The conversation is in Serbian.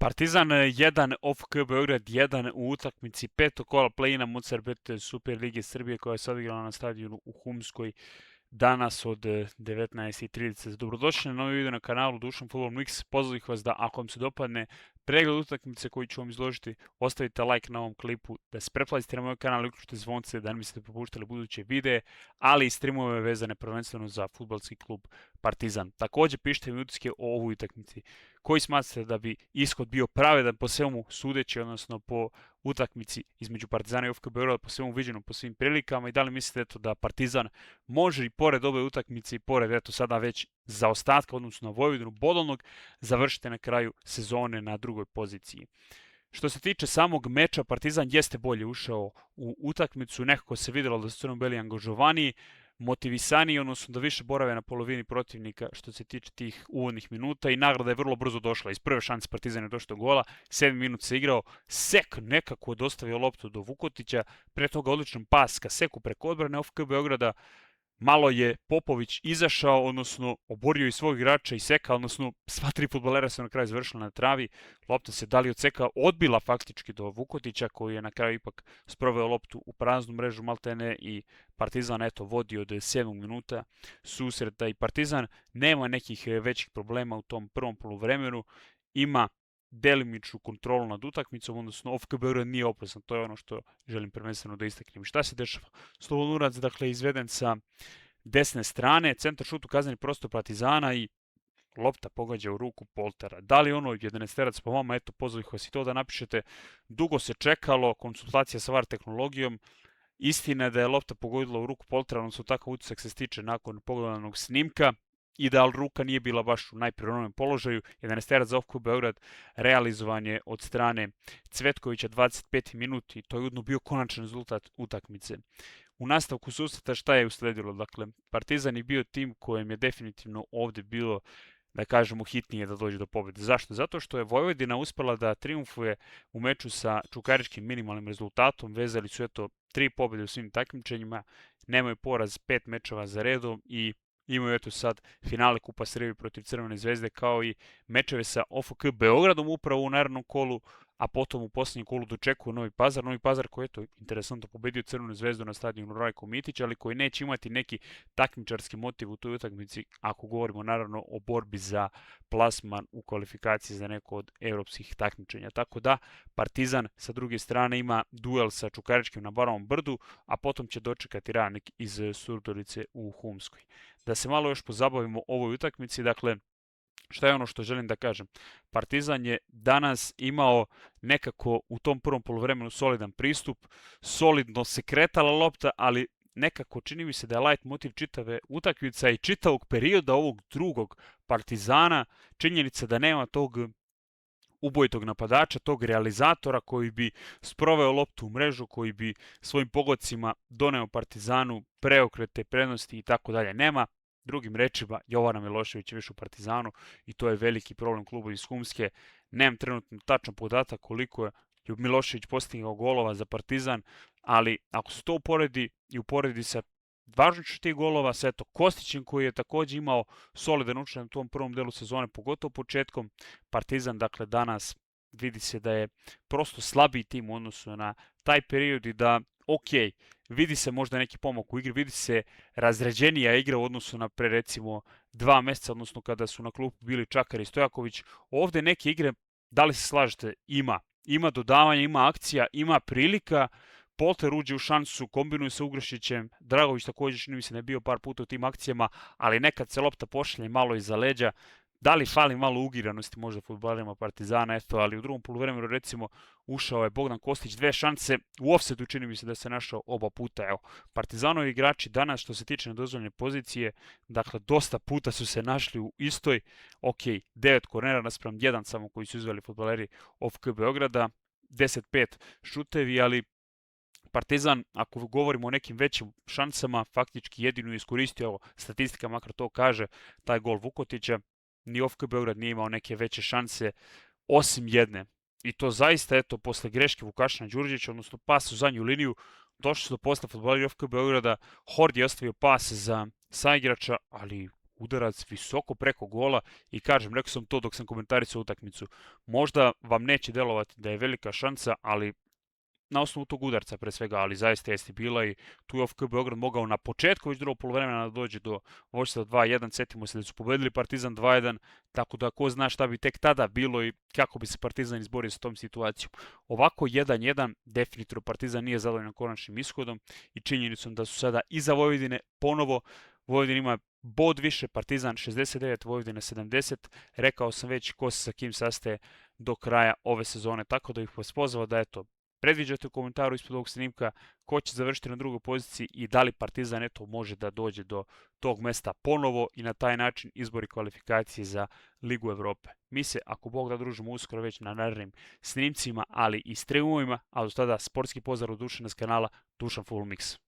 Partizan 1, OFK Beograd 1 u utakmici petog kola play-ina Mucar.bet Super Lige Srbije koja se odigrala na stadionu u Humskoj danas od 19:30. Dobrodošli na novi video na kanalu Dušan Fudbal Mix. Pozvao ih vas da ako vam se dopadne pregled utakmice koji ću vam izložiti, ostavite like na ovom klipu, da se pretplatite na moj kanal i uključite zvonce da ne biste propuštali buduće videe, ali i streamove vezane prvenstveno za fudbalski klub Partizan. Takođe pišite mi utiske o ovoj utakmici. Koji smatrate da bi ishod bio pravedan po svemu sudeći, odnosno po utakmici između Partizana i OFK Beograda, po svemu viđenom, po svim prilikama, i da li mislite da Partizan može i pored ove utakmice i pored sada već zaostatka, odnosno na Vojvodinu bodovnog, završiti na kraju sezone na drugoj poziciji. Što se tiče samog meča, Partizan jeste bolje ušao u utakmicu, nekako se videlo da su crno-beli angažovaniji, motivisaniji, odnosno da više borave na polovini protivnika što se tiče tih uvodnih minuta, i nagrada je vrlo brzo došla. Iz prve šanse Partizan je došlo do gola, 7 minut se igrao, Sek nekako dostavio loptu do Vukotića, pre toga odličan pas ka Seku preko odbrane OFK Beograda. Malo je Popović izašao, odnosno oborio i svog igrača i Seka, odnosno sva tri fudbalera su na kraju završila na travi. Lopta se dalje od Seka odbila faktički do Vukotića, koji je na kraju ipak sproveo loptu u praznu mrežu maltene, i Partizan vodi od 7. minuta susreta. I Partizan nema nekih većih problema u tom prvom poluvremenu, ima delimičnu kontrolu nad utakmicom, odnosno OFK Beograd nije opasan. To je ono što želim prvenstveno da istaknem. Šta se dešava? Slobodan Urac, izveden sa desne strane, centar šut u kazneni prostor Partizana i lopta pogađa u ruku Poltera. Da li ono 11-terac po vama? Pozvao ih vas i to da napišete. Dugo se čekalo, konsultacija sa VAR tehnologijom. Istina je da je lopta pogodila u ruku Poltera, odnosno takav utisak se stiče nakon pogledanog snimka, i da ruka nije bila baš u najprirodnijem položaju. 11-terac za OFK Beograd realizovan je od strane Cvetkovića 25. minut, i to je ujedno bio konačan rezultat utakmice. U nastavku susreta šta je usledilo? Dakle, Partizan je bio tim kojem je definitivno ovde bilo, da kažemo, hitnije da dođe do pobjede. Zašto? Zato što je Vojvodina uspela da triumfuje u meču sa čukaričkim minimalnim rezultatom. Vezali su 3 pobjede u svim takmičenjima, nemaju poraz 5 mečeva za redom i imaju sad finale Kupa Srbije protiv Crvene zvezde, kao i mečeve sa OFK Beogradom upravo u narednom kolu, a potom u posljednjem kolu dočekuje Novi Pazar. Novi Pazar koji je interesantno pobedio Crvenu zvezdu na stadionu Rajko Mitić, ali koji neće imati neki takmičarski motiv u toj utakmici, ako govorimo naravno o borbi za plasman u kvalifikaciji za neko od evropskih takmičenja. Tako da Partizan sa druge strane ima duel sa Čukaričkim na Banovom Brdu, a potom će dočekati Radnik iz Surdulice u Humskoj. Da se malo još pozabavimo ovoj utakmici, dakle, šta je ono što želim da kažem? Partizan je danas imao nekako u tom prvom poluvremenu solidan pristup, solidno se kretala lopta, ali nekako čini mi se da je light motiv čitave utakmice i čitavog perioda ovog drugog Partizana činjenica da nema tog ubojitog napadača, tog realizatora koji bi sproveo loptu u mrežu, koji bi svojim pogodcima doneo Partizanu preokrete, prednosti i tako dalje. Nema, drugim rečima, Jovana Milošević je više u Partizanu, i to je veliki problem kluba iz Humske. Nemam trenutno tačan podatak koliko je Milošević postigao golova za Partizan, ali ako se to uporedi sa važnošću tih golova, sa Kostićem koji je takođe imao solidan učinak u tom prvom delu sezone, pogotovo početkom, Partizan danas vidi se da je prosto slabiji tim u odnosu na taj period, i da vidi se možda neki pomak u igri, vidi se razređenija igra u odnosu na pre recimo 2 meseca, odnosno kada su na klupu bili Čakar i Stojaković. Ovde neke igre, da li se slažete, ima dodavanja, ima akcija, ima prilika. Polter uđe u šansu, kombinuje sa Ugrešićem, Dragović takođe čini mi se da je bio par puta u tim akcijama, ali nekad se lopta pošalje malo iza leđa. Da li fali malo ugiranosti možda fudbalerima Partizana, ali u drugom poluvremenu recimo ušao je Bogdan Kostić, 2 šanse, u ofsetu čini mi se da se našao oba puta. Partizanovi igrači danas što se tiče nedozvoljene pozicije, dakle dosta puta su se našli u istoj, 9 kornera naspram 1 samo koji su izveli fudbaleri OFK Beograda, 10-5 šutevi, ali Partizan, ako govorimo o nekim većim šansama, faktički jedinu iskoristio, statistika makar to kaže, taj gol Vukotića. Ni OFK Beograd nije imao neke veće šanse, osim jedne. I to zaista, posle greške Vukašina Đurđevića, odnosno pas u zadnju liniju, došli su do posle fudbaleri OFK Beograda, Hord je ostavio pas za saigrača, ali udarac visoko preko gola i kažem, rekao sam to dok sam komentarisao utakmicu. Možda vam neće delovati da je velika šansa, ali na osnovu tog udarca pre svega, ali zaista jeste bila i tu je OFK Beograd mogao na početku već drugog poluvremena da dođe do vođstva 2-1, setimo se da su pobedili Partizan 2-1, tako da ko zna šta bi tek tada bilo i kako bi se Partizan izborio sa tom situacijom. Ovako 1-1, definitivno Partizan nije zadovoljan konačnim ishodom i činjenicom da su sada iza Vojvodine ponovo. Vojvodina ima bod više, Partizan 69, Vojvodina 70. Rekao sam već ko se sa kim sastaje do kraja ove sezone, tako da bih vas pozvao da eto, predviđate u komentaru ispod ovog snimka ko će završiti na drugoj poziciji i da li Partizan eto može da dođe do tog mesta ponovo i na taj način izbori kvalifikacije za Ligu Evrope. Mi se, ako Bog da, družimo uskoro već na narednim snimcima, ali i streamovima, a do tada sportski pozdrav od Dušana s kanala Dušan Full Mix.